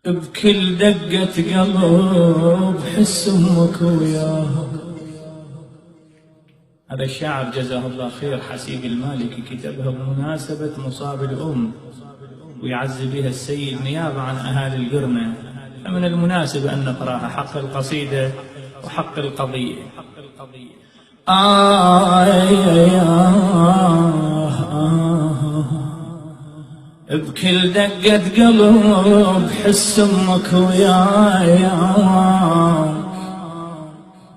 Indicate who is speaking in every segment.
Speaker 1: بكل دقة قلب حس أمك وياها. هذا الشاعر جزاه الله خير حسيب المالكي كتبها بمناسبة مصاب الأم ويعزي بها السيد نيابة عن أهالي القرنة، فمن المناسب أن نقرأها حق القصيدة وحق القضية. بكل دقة قلب حس أمك وياك،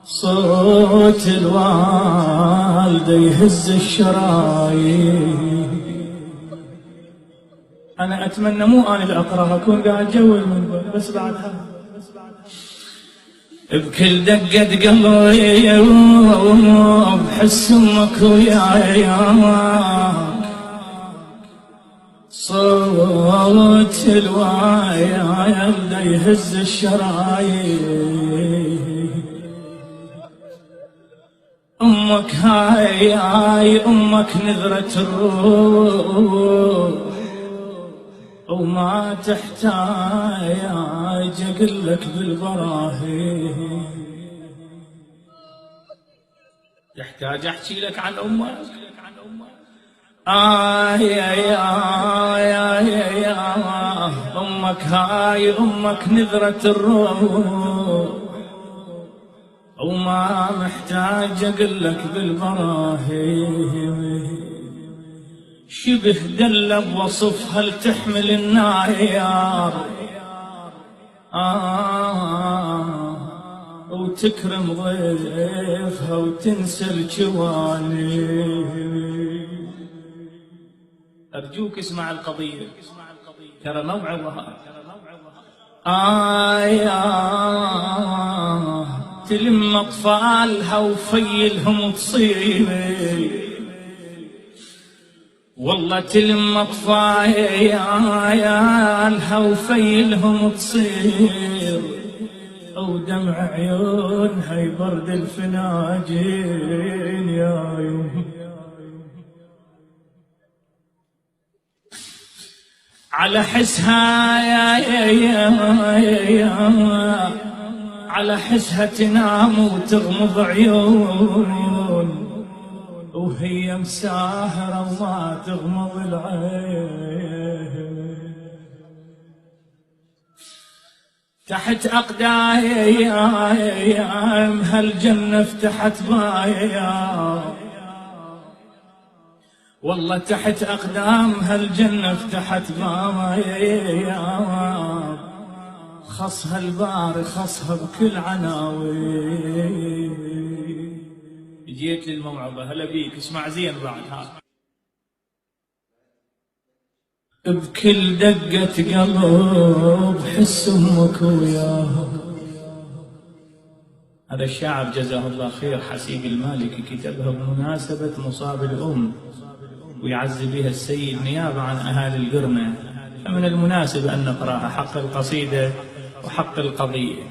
Speaker 1: صوت الوالدة يهز الشرايين. أنا أتمنى مو أنا اللي أقرأها، أكون قاعد جو المنبر بس بعدها. بكل دقة قلب حس أمك وياك، صوت الوالدة يهز الشرايين. أمك هاي أمك نذرة الروح، وما تحتاج أقلك بالبراهين. تحتاج أحكي لك عن أمك؟ أمك هاي أمك نذرة الروح، وما محتاج أقلك بالبراهين. شبه دلة بوصف هل تحمل النار، وتكرم ضيفها وتنسى الجواني. أرجوك اسمع القضية، ترى موعظة. تلم أطفالها وفيلهم تصيبي، والله تلم أطفالها وفيلهم تصير، ودمع عيونها يبرد الفناجين يا يوم. على حسها على حسها تنام وتغمض عيون، وهي مساهرة وما تغمض العين. تحت أقدامها الجنة فتحت بايا، والله تحت أقدامها الجنة فتحت بايا. خصها الباري خصها بكل عناوين. جيت للموعظة، هلا بيك، اسمع زين بعد. بكل دقة قلب حس أمك وياها. هذا الشاعر جزاه الله خير حسيب المالكي كتبها بمناسبة مصاب الأم ويعزي بها السيد نيابة عن أهالي القرنة، فمن المناسب أن نقرأها حق القصيدة وحق القضية.